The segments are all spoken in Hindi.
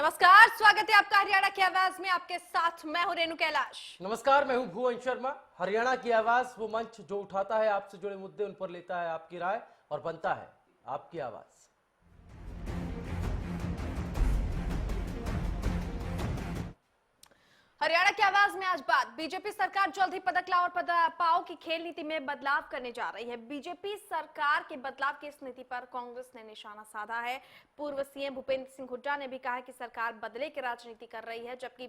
नमस्कार, स्वागत है आपका हरियाणा की आवाज में। आपके साथ मैं हूं रेणु कैलाश। नमस्कार, मैं हूं भुवन शर्मा। हरियाणा की आवाज वो मंच जो उठाता है आपसे जुड़े मुद्दे, उन पर लेता है आपकी राय और बनता है आपकी आवाज। हरियाणा की आवाज में आज बात, बीजेपी सरकार जल्द ही पदकलाव और पदपाव की खेल नीति में बदलाव करने जा रही है। बीजेपी सरकार के बदलाव की इस नीति पर कांग्रेस ने निशाना साधा है। पूर्व सीएम भूपेंद्र सिंह हुड्डा ने भी कहा कि सरकार बदले की राजनीति कर रही है, जबकि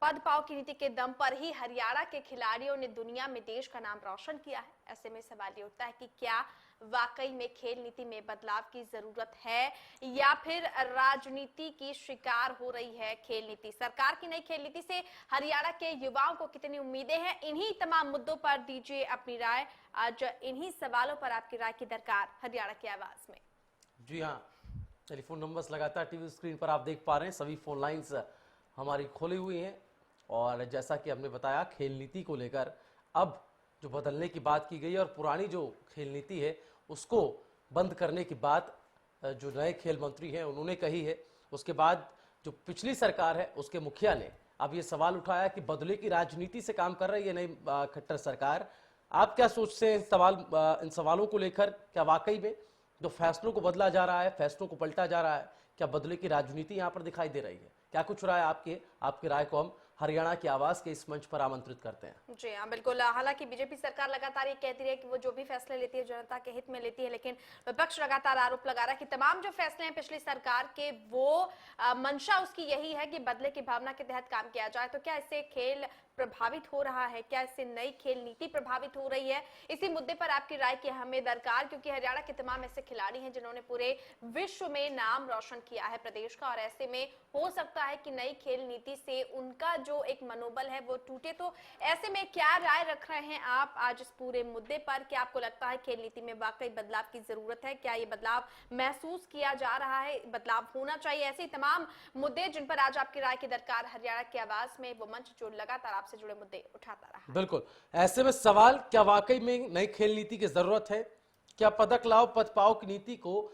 पद पाव की नीति के दम पर ही हरियाणा के खिलाड़ियों ने दुनिया में देश का नाम रोशन किया है। ऐसे में सवाल ये उठता है कि क्या वाकई में खेल नीति में बदलाव की जरूरत है या फिर राजनीति की शिकार हो रही है खेल नीति। सरकार की नई खेल नीति से हरियाणा के युवाओं को कितनी उम्मीदें हैं, इन्हीं तमाम मुद्दों पर दीजिए अपनी राय। आज इन्हीं सवालों पर आपकी राय की दरकार हरियाणा की आवाज में। जी हाँ, टेलीफोन नंबर्स लगातार टीवी स्क्रीन पर आप देख पा रहे हैं। सभी फोन लाइंस हमारी खोली हुई हैं और जैसा कि हमने बताया, खेल नीति को लेकर अब जो बदलने की बात की गई है और पुरानी जो खेल नीति है उसको बंद करने की बात जो नए खेल मंत्री हैं उन्होंने कही है। उसके बाद जो पिछली सरकार है उसके मुखिया ने अब ये सवाल उठाया कि बदले की राजनीति से काम कर रही है नई खट्टर सरकार। आप क्या सोचते हैं इन सवालों को लेकर? क्या वाकई में जो फैसलों को बदला जा रहा है, फैसलों को पलटा जा रहा है, क्या बदले की राजनीति यहाँ पर दिखाई दे रही है? क्या कुछ राय आपकी राय को हम हरियाणा की आवाज के इस मंच पर आमंत्रित करते हैं। जी हाँ, बिल्कुल। हालांकि बीजेपी सरकार लगातार ये कहती रही है कि वो जो भी फैसले लेती है जनता के हित में लेती है, लेकिन विपक्ष लगातार आरोप लगा रहा है कि तमाम जो फैसले हैं पिछली सरकार के, वो मंशा उसकी यही है कि बदले की भावना के तहत काम किया जाए। तो क्या इससे खेल प्रभावित हो रहा है? क्या इससे नई खेल नीति प्रभावित हो रही है? इसी मुद्दे पर आपकी राय की हमें दरकार, क्योंकि हरियाणा के तमाम ऐसे खिलाड़ी हैं जिन्होंने पूरे विश्व में नाम रोशन किया है प्रदेश का, और ऐसे में हो सकता है कि नई खेल नीति से उनका जो एक मनोबल है वो टूटे। तो ऐसे में क्या राय रख रहे हैं आप आज इस पूरे मुद्दे पर? क्या आपको लगता है खेल नीति में वाकई बदलाव की जरूरत है? क्या ये बदलाव महसूस किया जा रहा है? बदलाव होना चाहिए? ऐसे तमाम मुद्दे जिन पर आज आपकी राय की दरकार हरियाणा की आवाज में, वो मंच जो लगातार आपसे जुड़े मुद्दे उठाता रहा। बिल्कुल, ऐसे में सवाल, क्या वाकई में नई खेल नीति की जरूरत है? क्या पदक लाओ पद पाओ की नीति को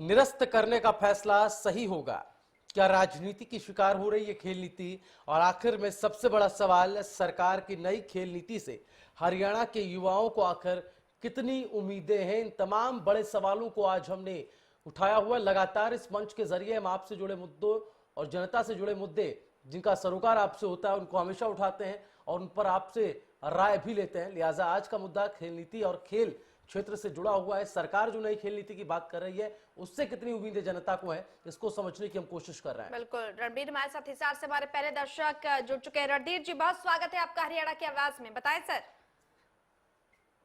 निरस्त करने का फैसला सही होगा? क्या राजनीति की शिकार हो रही है खेल नीति? और आखिर में सबसे बड़ा सवाल, सरकार की नई खेल नीति से हरियाणा के युवाओं को आखिर कितनी उम्मीदें हैं? इन तमाम बड़े सवालों को आज हमने उठाया हुआ। लगातार इस मंच के जरिए हम आपसे जुड़े मुद्दों और जनता से जुड़े मुद्दे जिनका सरोकार आपसे होता है उनको हमेशा उठाते हैं और उन पर आपसे राय भी लेते हैं। लिहाजा आज का मुद्दा खेल नीति और खेल क्षेत्र से जुड़ा हुआ है। सरकार जो नई खेल नीति की बात कर रही है उससे कितनी उम्मीदें जनता को है, इसको समझने की हम कोशिश कर रहे हैं। बिल्कुल, रणबीर हमारे साथ हिसार से हमारे पहले दर्शक जुड़ चुके हैं। रणधीर जी, बहुत स्वागत है आपका हरियाणा की आवाज में। बताएं सर।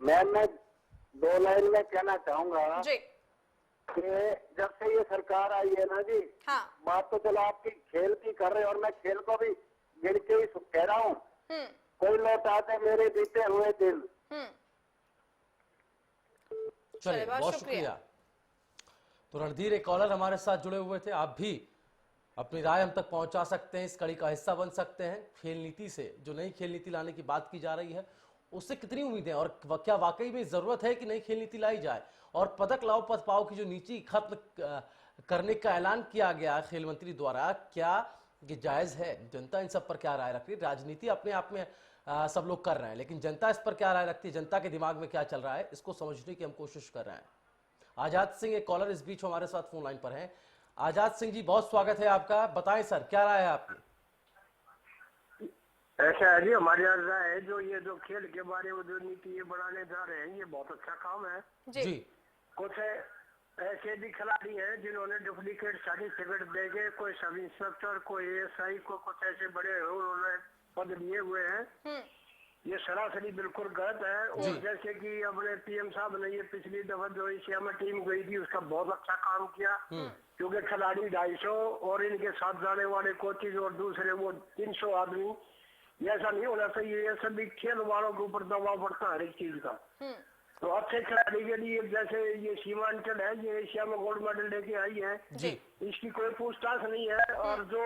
मैं दो लाइन में कहना चाहूंगा जी। कि जब से ये सरकार आई है ना जी, हाँ। बात तो चलो आपकी खेल की कर रहे, और मैं खेल को भी गिन के ही कह रहा हूँ। कोई लौटाते मेरे बीते हुए दिन। चलिए, बहुत शुक्रिया। तो रणधीर, एक कॉलर हमारे साथ जुड़े हुए थे। आप भी अपनी राय हम तक पहुंचा सकते हैं, इस कड़ी का हिस्सा बन सकते हैं। खेल नीति से जो नई खेल नीति लाने की बात की जा रही है उससे कितनी उम्मीदें और क्या वाकई में जरूरत है कि नई खेल नीति लाई जाए? और पदक लाओ पद पाओ की जो नीति खत्म करने का ऐलान किया गया खेल मंत्री द्वारा, क्या ये जायज है? जनता इन सब पर क्या राय रख रही है? राजनीति अपने आप में सब लोग कर रहे हैं, लेकिन जनता इस पर क्या राय रखती है? जनता के दिमाग में क्या चल रहा है, इसको समझने की हम कोशिश कर रहे हैं। आजाद सिंह एक कॉलर इस बीच हमारे साथ फोन लाइन पर हैं। आजाद सिंह जी, बहुत स्वागत है आपका। बताएं सर, क्या राय है आपकी? ऐसा है जी, हमारी राय है जो ये जो खेल के बारे में जो नीति ये बढ़ाने जा रहे हैं, ये बहुत अच्छा काम है जी। कुछ ऐसे भी खिलाड़ी हैं जिन्होंने डुप्लीकेट सर्टिफिकेट देके, कोई सब इंस्पेक्टर, कोई एएसआई को, कुछ ऐसे बड़े उन्होंने पद लिए हुए हैं। ये सरासरी बिल्कुल गलत है। और जैसे कि अपने पीएम साहब ने ये पिछली दफा जो एशिया में टीम गई थी उसका बहुत अच्छा काम किया, क्योंकि खिलाड़ी 250 और इनके साथ जाने वाले कोचेज और दूसरे वो 300 आदमी, ऐसा नहीं होना चाहिए। ये सभी खेल वालों के ऊपर दबाव पड़ता है हर एक चीज का। तो अच्छे खिलाड़ी के लिए, जैसे ये सीमांचल है, ये एशिया में गोल्ड मेडल लेके आई है जी, इसकी कोई पूछताछ नहीं है। और जो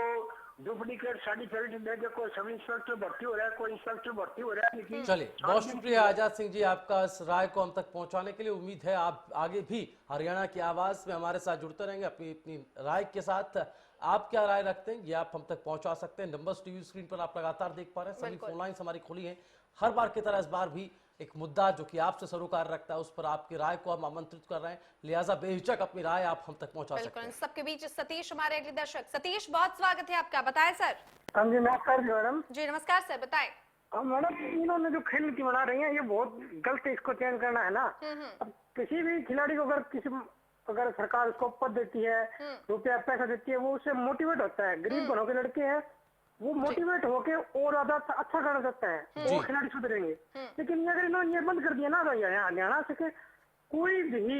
डुप्लीकेट सर्टिफिकेट देके कोई सब इंस्पेक्टर भर्ती हो रहा है, कोई इंस्पेक्टर भर्ती हो रहा है। लेकिन चलिए, बहुत शुक्रिया आजाद सिंह जी आपका इस राय को हम तक पहुंचाने के लिए। उम्मीद है आप आगे भी हरियाणा की आवाज में हमारे साथ जुड़ते रहेंगे अपनी अपनी राय के साथ। आप क्या राय रखते हैं ये आप हम तक पहुंचा सकते हैं। नंबर्स टीवी स्क्रीन पर आप लगातार देख पा रहे हैं, सभी फोन लाइन्स हमारी खुली हैं। हर बार की तरह इस बार भी एक मुद्दा जो कि आपसे सरोकार रखता है उस पर आपकी राय को हम आमंत्रित कर रहे हैं, लिहाजा बेहिचक अपनी राय आप हम तक पहुंचा सकते बिल्कुल। हैं। सबके बीच सतीश हमारे अगले दर्शक। सतीश, बहुत स्वागत है आपका, बताएं सर। हाँ जी, नमस्कार मैडम। जी नमस्कार सर, बताएं। मैडम, इन्होंने जो खेल नीति बना रही है ये बहुत गलत है, इसको चेंज करना है ना। अब किसी भी खिलाड़ी को अगर सरकार उसको पद देती है, रुपया पैसा देती है, वो उससे मोटिवेट होता है। गरीब घरों के लड़के हैं, वो मोटिवेट होके और ज्यादा अच्छा करना चाहता है, वो खिलाड़ी सुधरेंगे। लेकिन अगर इन्होंने ये बंद कर दिया ना, तो हरियाणा से कोई भी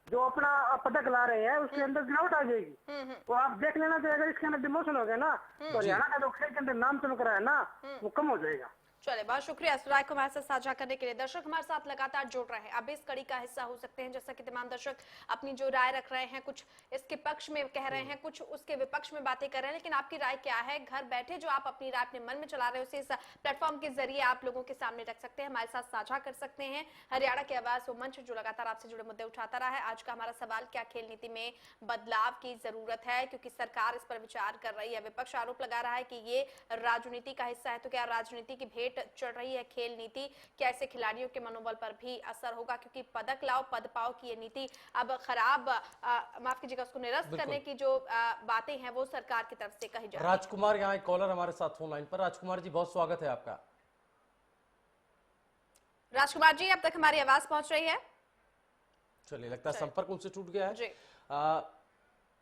जो अपना पदक ला रहे हैं उसके अंदर गिरावट आ जाएगी। तो आप देख लेना चाहिए, अगर इसके अंदर डिमोशन हो गया ना, तो हरियाणा का जो खेल के अंदर नाम चमक रहा है ना, वो कम हो जाएगा। चले, बहुत शुक्रिया इस राय को हमारे साथ साझा करने के लिए। दर्शक हमारे साथ लगातार जुड़ रहे हैं, अब इस कड़ी का हिस्सा हो सकते हैं। जैसा कि तमाम दर्शक अपनी जो राय रख रहे हैं, कुछ इसके पक्ष में कह रहे हैं, कुछ उसके विपक्ष में बातें कर रहे हैं, लेकिन आपकी राय क्या है? घर बैठे जो आप अपनी राय अपने मन में चला रहे हो, उसे इस प्लेटफॉर्म के जरिए आप लोगों के सामने रख सकते हैं, हमारे साथ साझा कर सकते हैं। हरियाणा की आवाज वो मंच जो लगातार आपसे जुड़े मुद्दे उठाता रहा है। आज का हमारा सवाल, क्या खेल नीति में बदलाव की जरूरत है? क्योंकि सरकार इस पर विचार कर रही है, विपक्ष आरोप लगा रहा है कि ये राजनीति का हिस्सा है। तो क्या राजनीति की भेंट चढ़ रही है खेल नीति? क्या इससे खिलाड़ियों के मनोबल पर भी असर होगा? क्योंकि पदक लाओ पद पाओ की ये नीति अब खराब, माफ कीजिएगा, उसको निरस्त करने की जो बातें हैं वो सरकार की तरफ से कही जा रही है। राजकुमार यहाँ एक कॉलर हमारे साथ फोन लाइन पर। राजकुमार जी, बहुत स्वागत है आपका। राजकुमार जी, अब तक हमारी आवाज पहुंच रही है? चलिए, लगता है संपर्क उनसे टूट गया है जी।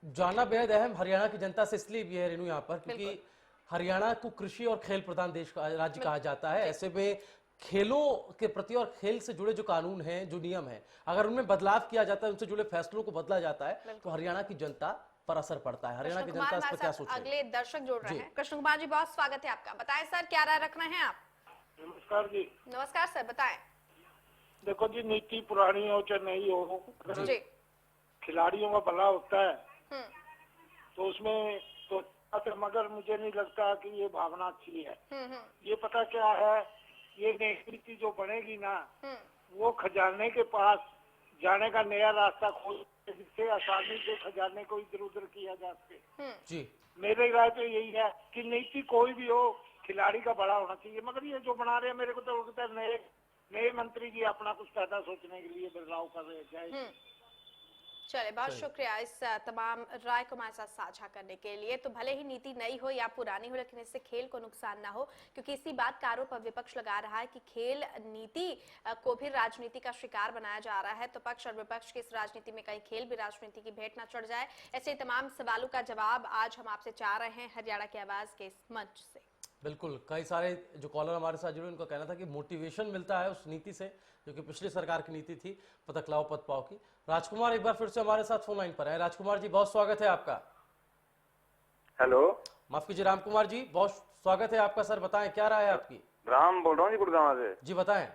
जानना बेहद अहम हरियाणा की जनता से इसलिए भी है रेनू यहाँ पर, क्योंकि हरियाणा को कृषि और खेल प्रधान देश का राज्य कहा जाता है। ऐसे में खेलों के प्रति और खेल से जुड़े जो कानून हैं, जो नियम हैं, अगर उनमें बदलाव किया जाता है, उनसे जुड़े फैसलों को बदला जाता है, तो हरियाणा की जनता पर असर पड़ता है। हरियाणा की जनता इस पर क्या सोच रही है? अगले दर्शक जोड़ रहे हैं। कृष्ण कुमार जी, बहुत स्वागत है आपका, बताएं सर, क्या राय रख रहे हैं आप? नमस्कार जी। नमस्कार सर, बताएं। देखो जी, नीति पुरानी हो चाहे नहीं हो, जी। खिलाड़ियों का भला होता है तो उसमें तो, मगर मुझे नहीं लगता कि ये भावना अच्छी है। ये पता क्या है, ये नई नीति जो बनेगी ना, वो खजाने के पास जाने का नया रास्ता खोल, जिससे आसानी से खजाने को इधर उधर किया जा सके। जी, मेरी राय तो यही है कि नीति कोई भी हो, खिलाड़ी का बड़ा होना चाहिए। मगर ये जो बना रहे हैं, मेरे को तो लगता है नए मंत्री जी अपना कुछ पैदा सोचने के लिए बदलाव कर रहे हैं। चले, बहुत शुक्रिया इस तमाम राय को हमारे साथ साझा करने के लिए। तो भले ही नीति नई हो या पुरानी हो, लेकिन इससे खेल को नुकसान ना हो, क्योंकि इसी बात का आरोप विपक्ष लगा रहा है कि खेल नीति को भी राजनीति का शिकार बनाया जा रहा है। तो पक्ष और विपक्ष की इस राजनीति में कहीं खेल भी राजनीति की भेंट ना चढ़ जाए। ऐसे तमाम सवालों का जवाब आज हम आपसे चाह रहे हैं हरियाणा की आवाज के इस मंच से। बिल्कुल, कई सारे जो कॉलर हमारे साथ जुड़े उनका कहना था कि मोटिवेशन मिलता है उस नीति से, जो कि पिछली सरकार की नीति थी, पदक लाओ पद पाओ की। राजकुमार एक बार फिर से हमारे साथ फोन लाइन पर है। राजकुमार जी, बहुत स्वागत है आपका। हेलो, माफ कीजिए, रामकुमार जी, बहुत स्वागत है आपका। सर बताएं, क्या राय है आपकी? राम बोल रहा हूँ जी, गुड़गांव से। जी बताएं।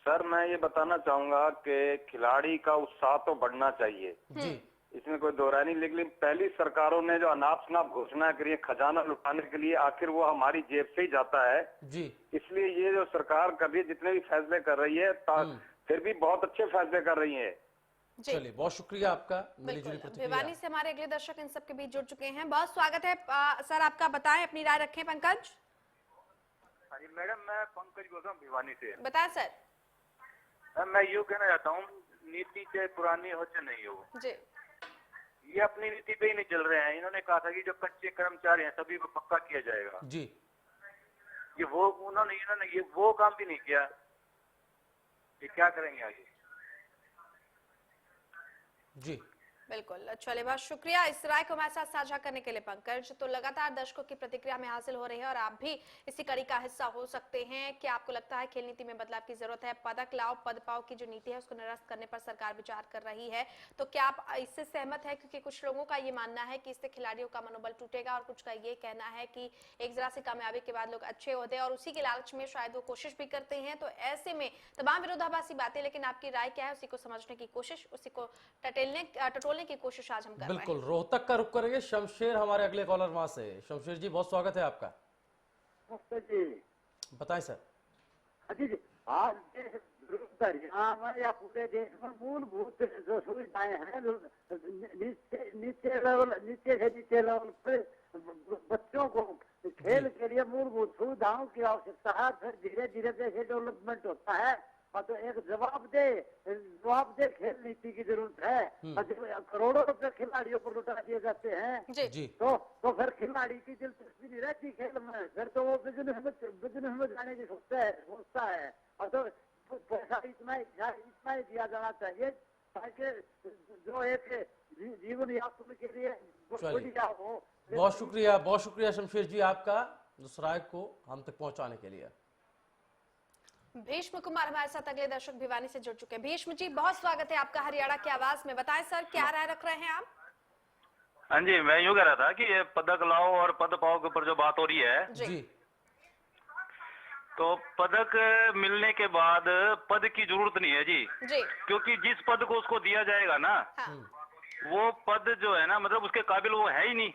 सर, मैं ये बताना चाहूंगा कि खिलाड़ी का उत्साह तो बढ़ना चाहिए जी, इसमें कोई दो राय नहीं, लेकिन पहली सरकारों ने जो अनाप शनाप घोषणा करी है खजाना लुटाने के लिए, आखिर वो हमारी जेब से ही जाता है जी। इसलिए ये जो सरकार कर रही है, जितने भी फैसले कर रही है, फिर भी बहुत अच्छे फैसले कर रही है। चलिए, बहुत शुक्रिया आपका मिलीजुली प्रतिक्रिया। भिवानी से हमारे अगले दर्शक इन सब के बीच जुड़ चुके हैं। बहुत स्वागत है सर आपका, बताएं अपनी राय रखें। पंकज। हाँ जी मैडम, मैं पंकज बोल रहा हूँ भिवानी से। बताएं सर। मैं यूँ कहना चाहता हूँ, नीति चाहे पुरानी हो चाहे नहीं हो जी, ये अपनी नीति पे ही नहीं चल रहे हैं। इन्होंने कहा था कि जो कच्चे कर्मचारी हैं सभी को पक्का किया जाएगा। जी, ये वो इन्होंने ये वो काम भी नहीं किया। ये क्या करेंगे आगे? जी, बिल्कुल। चलिए, बहुत शुक्रिया इस राय को हमारे साथ साझा करने के लिए पंकज। तो लगातार दर्शकों की प्रतिक्रिया में हासिल हो रही है और आप भी इसी कड़ी का हिस्सा हो सकते हैं। कि आपको लगता है खेल नीति में बदलाव की जरूरत है? पदक लाओ पद पाओ की जो नीति है उसको निरस्त करने पर सरकार विचार कर रही है, तो क्या आप इससे सहमत है? क्योंकि कुछ लोगों का ये मानना है कि इससे खिलाड़ियों का मनोबल टूटेगा और कुछ का ये कहना है कि एक जरा सी कामयाबी के बाद लोग अच्छे होते हैं और उसी के लालच में शायद वो कोशिश भी करते हैं। तो ऐसे में तमाम विरोधाभासी बातें, लेकिन आपकी राय क्या है उसी को समझने की कोशिश, उसी को टटोलने टटोलने की कोशिश आज हम कर रहे हैं। बिल्कुल, रोहतक का रुख करेंगे। शमशेर हमारे अगले कॉलर वहां से। शमशेर जी, बहुत स्वागत है आपका। नमस्ते जी। बताएं सर। अजी जी, आज हरियाणा में या पूरे देश में मूलभूत जो सुविधाएं हैं, नीचे से नीचे लेवल पे बच्चों को खेल के लिए मूलभूत सुविधाओं की आवश्यकता है। फिर धीरे धीरे जैसे डेवलपमेंट होता है, और तो एक जवाबदेह खेल नीति की जरूरत है। और जब करोड़ों रुपए खिलाड़ियों पर लुटा दिए जाते हैं जी। तो फिर खिलाड़ी की दिलचस्पी नहीं रहती खेल में, फिर तो वो बिजनेस में जाने की सोचता है। और तो पैसा इतना ही दिया जाना चाहिए ताकि जो एक जीवन यापन के लिए बढ़िया हो। बहुत शुक्रिया शमशेर जी आपका, इस राय को हम तक पहुंचाने के लिए। भीष्म कुमार हमारे साथ अगले दर्शक भिवानी से जुड़ चुके हैं। भीष्म जी, बहुत स्वागत है आपका हरियाणा की आवाज में। बताएं सर, क्या राय रख रहे हैं आप? हाँ जी, मैं यूँ कह रहा था कि ये पदक लाओ और पद पाओ के ऊपर जो बात हो रही है जी, तो पदक मिलने के बाद पद की जरूरत नहीं है जी, क्योंकि जिस पद को उसको दिया जाएगा ना, वो पद जो है ना, मतलब उसके काबिल वो है ही नहीं।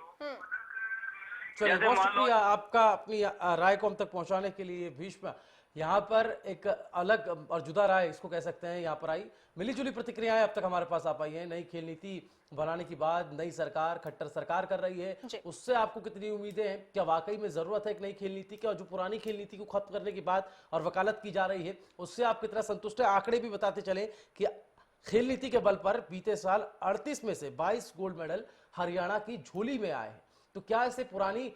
चलिए, जैसे बहुत मान लो- शुक्रिया आपका अपनी राय को हम तक पहुंचाने के लिए। भीष्म, यहाँ पर एक अलग और जुदा राय इसको कह सकते हैं, यहाँ पर आई मिली जुली प्रतिक्रियाएं अब तक हमारे पास आ पाई हैं। नई खेल नीति बनाने के बाद नई सरकार, खट्टर सरकार कर रही है, उससे आपको कितनी उम्मीदें हैं? क्या वाकई में जरूरत है एक नई खेल नीति की? और जो पुरानी खेल नीति को खत्म करने की बात और वकालत की जा रही है, उससे आप कितना संतुष्ट है? आंकड़े भी बताते चले कि खेल नीति के बल पर बीते साल 38 में से 22 गोल्ड मेडल हरियाणा की झोली में आए हैं। तो क्या इसे पुरानी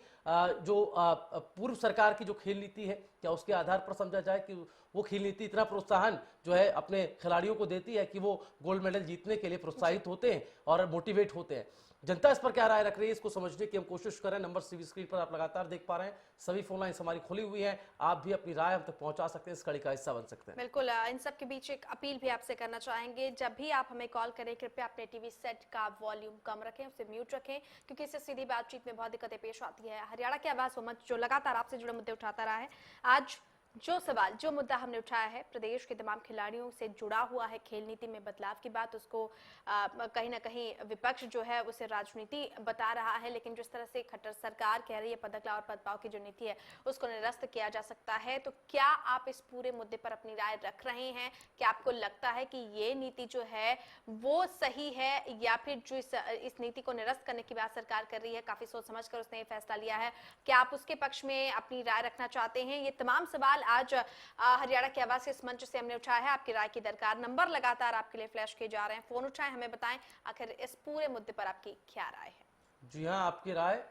जो पूर्व सरकार की जो खेल नीति है, क्या उसके आधार पर समझा जाए कि वो खेल नीति इतना प्रोत्साहन जो है अपने खिलाड़ियों को देती है कि वो गोल्ड मेडल जीतने के लिए प्रोत्साहित होते हैं और मोटिवेट होते हैं? जनता इस पर क्या राय रख रही है, इसको समझने की हम कोशिश करें। नंबर सीवी स्क्रीन पर आप लगातार देख पा रहे हैं। सभी फोन लाइन्स हमारी खुली हुई हैं, आप भी अपनी राय हम तक पहुंचा सकते हैं, इस कड़ी का हिस्सा बन सकते हैं। बिल्कुल, इन सब के बीच एक अपील भी आपसे करना चाहेंगे। जब भी आप हमें कॉल करें, कृपया अपने टीवी सेट का वॉल्यूम कम रखें, उसे म्यूट रखें, क्योंकि इससे सीधी बातचीत में बहुत दिक्कतें पेश आती है। हरियाणा की आवाज वो मंच जो लगातार आपसे जुड़े मुद्दे उठाता रहा है, आज जो सवाल, जो मुद्दा हमने उठाया है, प्रदेश के तमाम खिलाड़ियों से जुड़ा हुआ है, खेल नीति में बदलाव की बात, उसको कहीं ना कहीं विपक्ष जो है उसे राजनीति बता रहा है। लेकिन जिस तरह से खट्टर सरकार कह रही है पदक लाओ और पद पाओ की जो नीति है उसको निरस्त किया जा सकता है, तो क्या आप इस पूरे मुद्दे पर अपनी राय रख रहे हैं? क्या आपको लगता है कि ये नीति जो है वो सही है, या फिर जो इस नीति को निरस्त करने की बात सरकार कर रही है, काफी सोच समझ कर उसने ये फैसला लिया है, क्या आप उसके पक्ष में अपनी राय रखना चाहते हैं? ये तमाम सवाल आज हरियाणा की आवाज के इस मंच से हमने उठाया है। आपकी राय की दरकार। नंबर लगातार आपके लिए फ्लैश किए जा रहे हैं, फोन उठाएं, हमें बताएं आखिर इस पूरे मुद्दे पर आपकी क्या राय है। जी हाँ, आपकी राय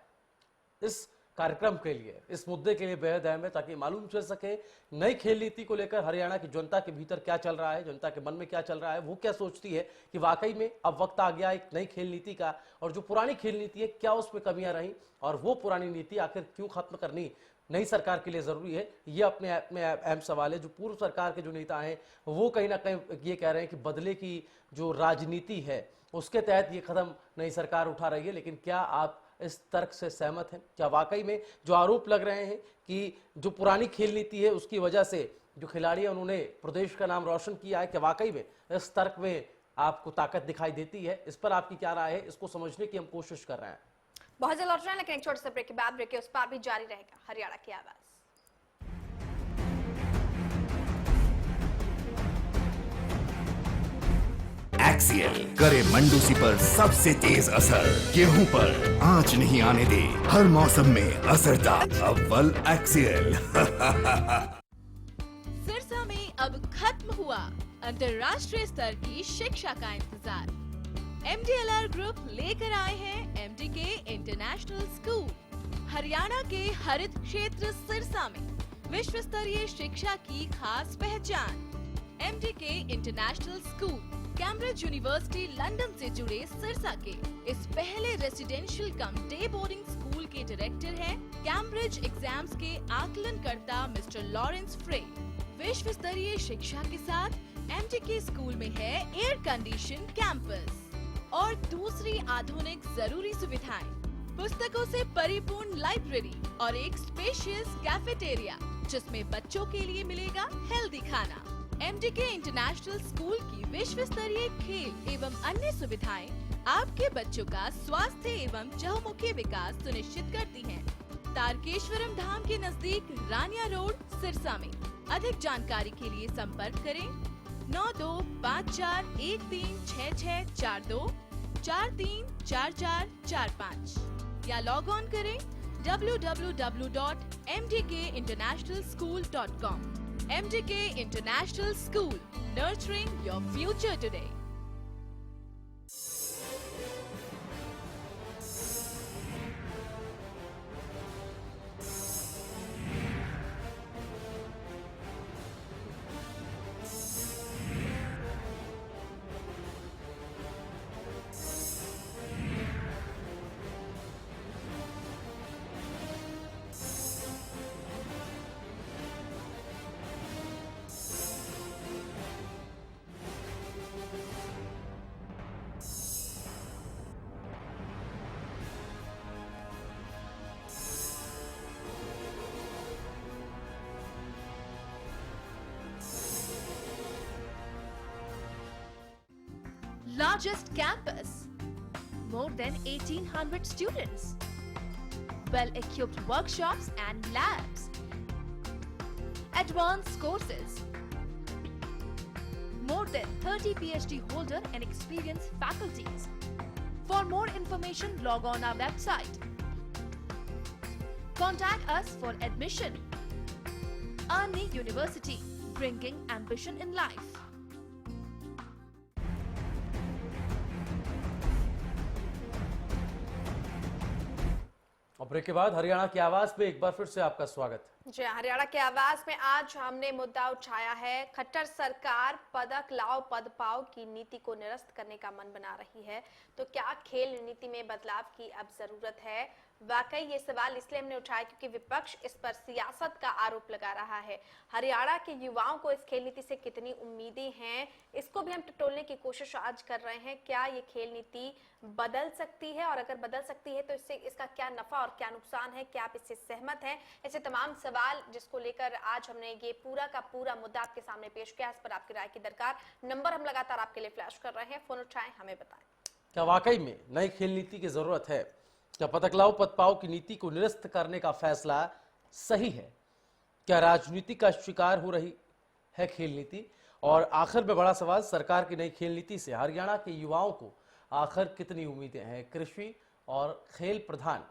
इस कार्यक्रम के लिए, इस मुद्दे के लिए बेहद अहम है, ताकि मालूम चल सके नई खेल नीति को लेकर हरियाणा की जनता के भीतर क्या चल रहा है, जनता के मन में क्या चल रहा है, वो क्या सोचती है कि वाकई में अब वक्त आ गया एक नई खेल नीति का, और जो पुरानी खेल नीति है क्या उसमें कमियां रही, और वो पुरानी नीति आखिर क्यों खत्म करनी नई सरकार के लिए जरूरी है। ये अपने आप में अहम सवाल है। जो पूर्व सरकार के जो नेता हैं वो कहीं ना कहीं ये कह रहे हैं कि बदले की जो राजनीति है उसके तहत ये कदम नई सरकार उठा रही है, लेकिन क्या आप इस तर्क से सहमत हैं? क्या वाकई में जो आरोप लग रहे हैं कि जो पुरानी खेल नीति है उसकी वजह से जो खिलाड़ी हैं उन्होंने प्रदेश का नाम रोशन किया है, क्या वाकई में इस तर्क में आपको ताकत दिखाई देती है? इस पर आपकी क्या राय है, इसको समझने की हम कोशिश कर रहे हैं। बहुत जल्द लौट रहे हैं, लेकिन एक छोटे से ब्रेक के बाद ब्रेक के उस पार भी जारी रहेगा हरियाणा की आवाज। एक्सियल करे मंडूसी पर सबसे तेज असर, गेहूं पर आंच नहीं आने दे, हर मौसम में असरदार अव्वल एक्सियल। सिरसा में अब खत्म हुआ अंतर्राष्ट्रीय स्तर की शिक्षा का इंतजार। MDLR ग्रुप लेकर आए हैं MDK इंटरनेशनल स्कूल। हरियाणा के हरित क्षेत्र सिरसा में विश्व स्तरीय शिक्षा की खास पहचान। MDK international school Cambridge university London से जुड़े सिरसा के इस पहले रेसिडेंशियल कम डे बोर्डिंग स्कूल के डायरेक्टर हैं कैम्ब्रिज एग्जाम्स के आकलनकर्ता मिस्टर लॉरेंस फ्रे। विश्व स्तरीय शिक्षा के साथ MDK स्कूल में है एयर कंडीशन कैंपस और दूसरी आधुनिक जरूरी सुविधाएं, पुस्तकों से परिपूर्ण लाइब्रेरी और एक स्पेशियस कैफेटेरिया जिसमें बच्चों के लिए मिलेगा हेल्दी खाना। MDK इंटरनेशनल स्कूल की विश्व स्तरीय खेल एवं अन्य सुविधाएं आपके बच्चों का स्वास्थ्य एवं चहुमुखी विकास सुनिश्चित करती हैं। तारकेश्वरम धाम के नजदीक रानिया रोड, सिरसा में। अधिक जानकारी के लिए संपर्क करें 9254136642 434445 या लॉग ऑन करें www.mdkinternationalschool.com। MDK International School, nurturing your future today. Largest campus, more than 1800 students, well-equipped workshops and labs, advanced courses, more than 30 PhD holder and experienced faculties. For more information, log on our website. Contact us for admission. Army University, bringing ambition in life. और ब्रेक के बाद हरियाणा की आवाज में एक बार फिर से आपका स्वागत। जी, हरियाणा की आवाज में आज हमने मुद्दा उठाया है, खट्टर सरकार पदक लाओ पद पाओ की नीति को निरस्त करने का मन बना रही है, तो क्या खेल नीति में बदलाव की अब जरूरत है? वाकई ये सवाल इसलिए हमने उठाया क्योंकि विपक्ष इस पर सियासत का आरोप लगा रहा है। हरियाणा के युवाओं को इस खेल नीति से कितनी उम्मीदें हैं, इसको भी हम टटोलने की कोशिश आज कर रहे हैं। क्या ये खेल नीति बदल सकती है, और अगर बदल सकती है तो इससे इसका क्या नफा और क्या नुकसान है, क्या आप इससे सहमत हैं? ऐसे तमाम सवाल जिसको लेकर आज हमने ये पूरा का पूरा मुद्दा आपके सामने पेश किया, इस पर आपकी राय की दरकार। नंबर हम लगातार आपके लिए फ्लैश कर रहे हैं, फोन उठाएं, हमें बताएं। क्या वाकई में नई खेल नीति की जरूरत है? क्या पदक लाओ पद पाओ की नीति को निरस्त करने का फैसला सही है? क्या राजनीति का शिकार हो रही है खेल नीति? और आखिर में बड़ा सवाल, सरकार की नई खेल नीति से हरियाणा के युवाओं को आखिर कितनी उम्मीदें हैं? कृषि और खेल प्रधान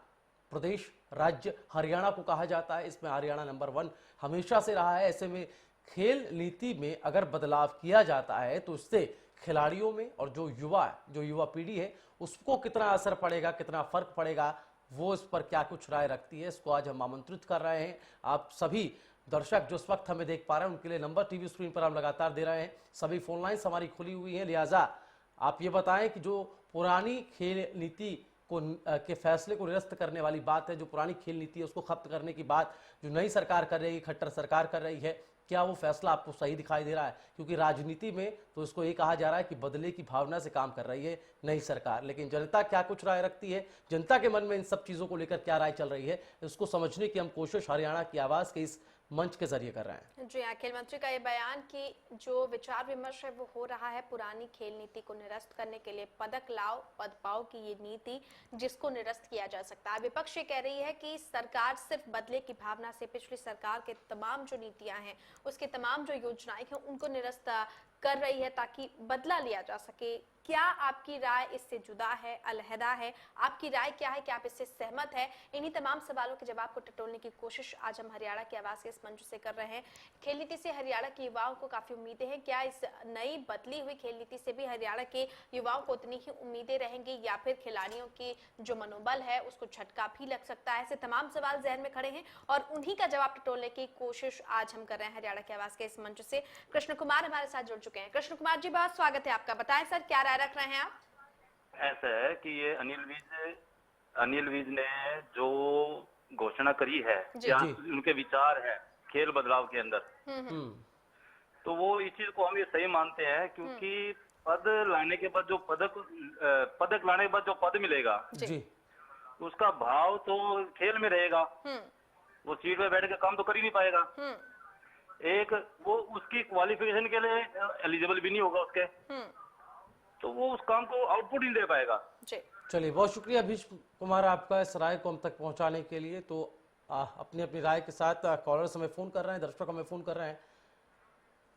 प्रदेश राज्य हरियाणा को कहा जाता है, इसमें हरियाणा नंबर 1 हमेशा से रहा है। ऐसे में खेल नीति में अगर बदलाव किया जाता है तो इससे खिलाड़ियों में और जो युवा पीढ़ी है उसको कितना असर पड़ेगा, कितना फर्क पड़ेगा, वो इस पर क्या कुछ राय रखती है, इसको आज हम आमंत्रित कर रहे हैं। आप सभी दर्शक जो इस वक्त हमें देख पा रहे हैं उनके लिए नंबर टीवी स्क्रीन पर हम लगातार दे रहे हैं। सभी फोन लाइन्स हमारी खुली हुई हैं, लिहाजा आप ये बताएं कि जो पुरानी खेल नीति के फैसले को निरस्त करने वाली बात है, जो पुरानी खेल नीति है उसको खत्म करने की बात जो नई सरकार कर रही है, खट्टर सरकार कर रही है, क्या वो फैसला आपको सही दिखाई दे रहा है? क्योंकि राजनीति में तो इसको ये कहा जा रहा है कि बदले की भावना से काम कर रही है नई सरकार, लेकिन जनता क्या कुछ राय रखती है, जनता के मन में इन सब चीजों को लेकर क्या राय चल रही है, इसको समझने की हम कोशिश हरियाणा की आवाज के इस मंच के जरिए कर रहे हैं। जी हाँ, खेल मंत्री का ये बयान कि जो विचार विमर्श है वो हो रहा है पुरानी खेल नीति को निरस्त करने के लिए, पदक लाओ पद पाओ की ये नीति जिसको निरस्त किया जा सकता है। विपक्ष ये कह रही है कि सरकार सिर्फ बदले की भावना से पिछली सरकार के तमाम जो नीतियां हैं, उसके तमाम जो योजनाएं हैं उनको निरस्त कर रही है ताकि बदला लिया जा सके। क्या आपकी राय इससे जुदा है, अलहदा है? आपकी राय क्या है, क्या आप इससे सहमत है? इन्हीं तमाम सवालों के जवाब को टटोलने की कोशिश आज हम हरियाणा की आवाज के इस मंच से कर रहे हैं। खेल नीति से हरियाणा के युवाओं को काफी उम्मीदें हैं। क्या इस नई बदली हुई खेल नीति से भी हरियाणा के युवाओं को उतनी ही उम्मीदें रहेंगी, या फिर खिलाड़ियों की जो मनोबल है उसको झटका भी लग सकता है? ऐसे तमाम सवाल जहन में खड़े हैं और उन्हीं का जवाब टटोलने की कोशिश आज हम कर रहे हैं हरियाणा की आवाज के इस मंच से। कृष्ण कुमार हमारे साथ जुड़ चुके हैं। कृष्ण कुमार जी, बहुत स्वागत है आपका। बताएं सर, क्या राय रख रहे हैं आप? ऐसा है कि ये अनिल विज ने जो घोषणा करी है, जहाँ उनके विचार है खेल बदलाव के अंदर, तो वो इस चीज को हम ये सही मानते हैं, क्योंकि पद लाने के बाद जो पदक लाने के बाद जो पद मिलेगा जी, उसका भाव तो खेल में रहेगा। वो सीट पे बैठ के काम तो कर ही नहीं पाएगा। एक वो उसकी क्वालिफिकेशन के लिए एलिजिबल भी नहीं होगा उसके। तो वो उस काम को आउटपुट नहीं दे पाएगा। जी चलिए, बहुत शुक्रिया भीष्म कुमार आपका इस राय को हम तक पहुंचाने के लिए। तो अपनी अपनी राय के साथ कॉलर्स हमें फोन कर रहे हैं, दर्शक हमें फोन कर रहे हैं।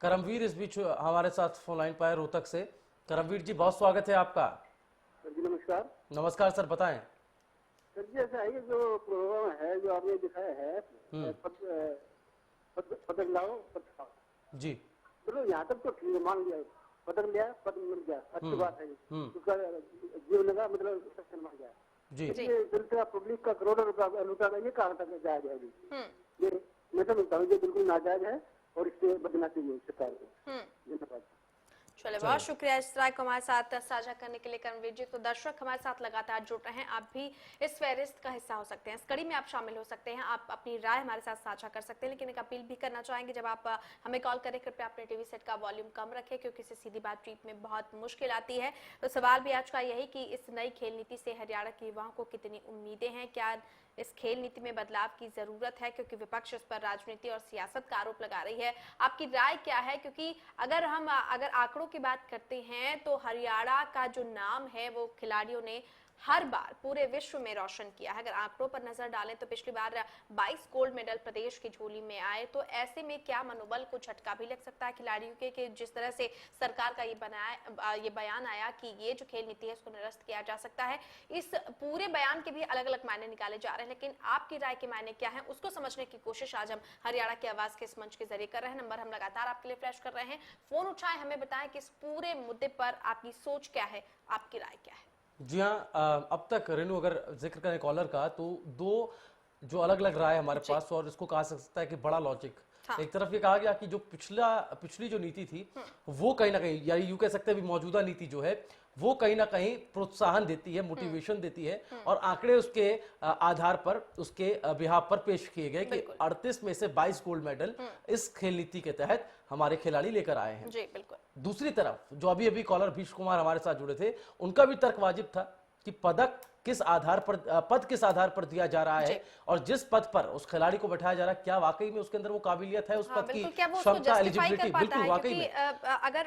करमवीर इस बीच हमारे साथ फोन लाइन पर है रोहतक से। करमवीर जी, बहुत स्वागत है आपका। सर जी नमस्कार। नमस्कार सर, बताएं। सर जी ऐसा है कि जो प्रोग्राम है जो आपने दिखाया है पदक लाओ पद पाओ जी, मतलब यहाँ तक तो ठीक है, मान लिया पदक लिया पद मिल गया, अच्छी बात है। उसका जीवन का मतलब सक्सेस बन गया जी ये जनता पब्लिक का करोड़ों रुपया लूटा, ये कहाँ तक जायज है? ये मैं समझता हूँ ये बिल्कुल नाजायज है और इससे बचना चाहिए सरकार को। धन्यवाद। चलिए, बहुत शुक्रिया इस राय को हमारे साथ साझा करने के लिए करमवीर जी। तो दर्शक हमारे साथ लगातार जुड़ रहे हैं, आप भी इस फेहरिस्त का हिस्सा हो सकते हैं, इस कड़ी में आप शामिल हो सकते हैं, आप अपनी राय हमारे साथ साझा कर सकते हैं। लेकिन एक अपील भी करना चाहेंगे, जब आप हमें कॉल करें कृपया अपने टीवी सेट का वॉल्यूम कम रखें, क्योंकि इससे सीधी बातचीत में बहुत मुश्किल आती है। तो सवाल भी आज का यही कि इस नई खेल नीति से हरियाणा के युवाओं को कितनी उम्मीदें हैं, क्या इस खेल नीति में बदलाव की जरूरत है, क्योंकि विपक्ष इस पर राजनीति और सियासत का आरोप लगा रही है। आपकी राय क्या है? क्योंकि अगर आंकड़ों की बात करते हैं तो हरियाणा का जो नाम है वो खिलाड़ियों ने हर बार पूरे विश्व में रोशन किया है। अगर आंकड़ों पर नजर डालें तो पिछली बार 22 गोल्ड मेडल प्रदेश की झोली में आए। तो ऐसे में क्या मनोबल को झटका भी लग सकता है खिलाड़ियों के कि जिस तरह से सरकार का ये बयान आया कि ये जो खेल नीति है उसको निरस्त किया जा सकता है। इस पूरे बयान के भी अलग अलग मायने निकाले जा रहे हैं, लेकिन आपकी राय के मायने क्या है उसको समझने की कोशिश आज हम हरियाणा की आवाज के इस मंच के जरिए कर रहे हैं। नंबर हम लगातार आपके लिए फ्लैश कर रहे हैं, फोन उठाएं, हमें बताएं कि इस पूरे मुद्दे पर आपकी सोच क्या है, आपकी राय क्या है। जी हाँ, अब तक रेनू अगर जिक्र करें कॉलर का तो दो जो अलग अलग राय हमारे पास, और इसको कहा सकता है कि बड़ा लॉजिक। हाँ। एक तरफ ये कहा गया कि जो पिछली जो नीति थी वो कहीं ना कहीं, या यूं कह सकते हैं भी मौजूदा नीति जो है वो कहीं ना कहीं प्रोत्साहन देती है, मोटिवेशन देती है, और आंकड़े उसके आधार पर उसके बिहाफ पर पेश किए गए कि 38 में से 22 गोल्ड मेडल इस खेल नीति के तहत हमारे खिलाड़ी लेकर आए हैं। जी बिल्कुल। दूसरी तरफ जो अभी अभी कॉलर भीष्म कुमार हमारे साथ जुड़े थे, उनका भी तर्क वाजिब था कि पद किस आधार पर दिया जा रहा है, और जिस पद पर उस खिलाड़ी को बैठाया जा रहा है क्या वाकई में उसके अंदर वो काबिलियत है, उस पद की क्षमता, एलिजिबिलिटी। बिल्कुल वाकई में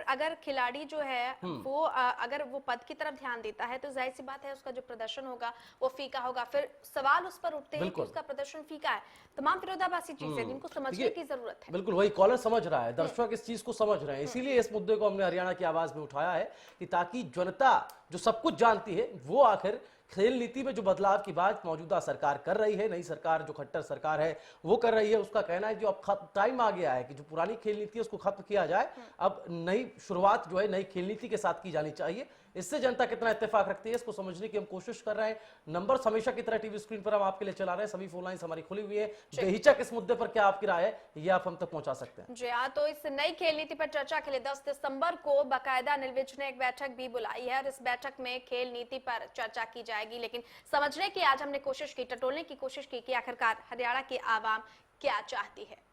अगर खिलाड़ी जो है वो अगर वो पद की तरफ ध्यान देता है तो जाहिर सी बात है उसका जो प्रदर्शन होगा वो फीका होगा। फिर सवाल उस पर उठते हैं कि उसका प्रदर्शन फीका है। तमाम विरोधाभासी चीजें जिनको समझने की जरूरत है। बिल्कुल वही कॉलर समझ रहा है, दर्शक इस चीज को समझ रहे हैं, इसीलिए इस मुद्दे को हमने हरियाणा की आवाज में उठाया है कि ताकि जनता जो सब कुछ जानती है वो आखिर खेल नीति में जो बदलाव की बात मौजूदा सरकार कर रही है, नई सरकार जो खट्टर सरकार है वो कर रही है, उसका कहना है जो अब टाइम आ गया है कि जो पुरानी खेल नीति है उसको खत्म किया जाए, अब नई शुरुआत जो है नई खेल नीति के साथ की जानी चाहिए। इससे जनता कितना इत्तेफाक रखती है इसको समझने की हम कोशिश कर रहे हैं। नंबर हमेशा की तरह टीवी स्क्रीन पर हम आपके लिए चला रहे हैं, सभी फोन लाइन्स हमारी खुली हुई है। बेहिचक इस मुद्दे पर क्या आपकी राय है ये आप हम तक पहुंचा सकते हैं। जी हाँ, तो इस नई खेल नीति पर चर्चा के लिए 10 दिसंबर को बाकायदा अनिल विज ने एक बैठक भी बुलाई है, और इस बैठक में खेल नीति पर चर्चा की जाएगी। लेकिन समझने की आज हमने कोशिश की, टटोलने की कोशिश की कि आखिरकार हरियाणा की आवाम क्या चाहती है।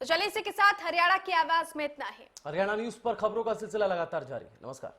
तो चलिए इसी के साथ हरियाणा की आवाज में इतना ही। हरियाणा न्यूज पर खबरों का सिलसिला लगातार जारी है। नमस्कार।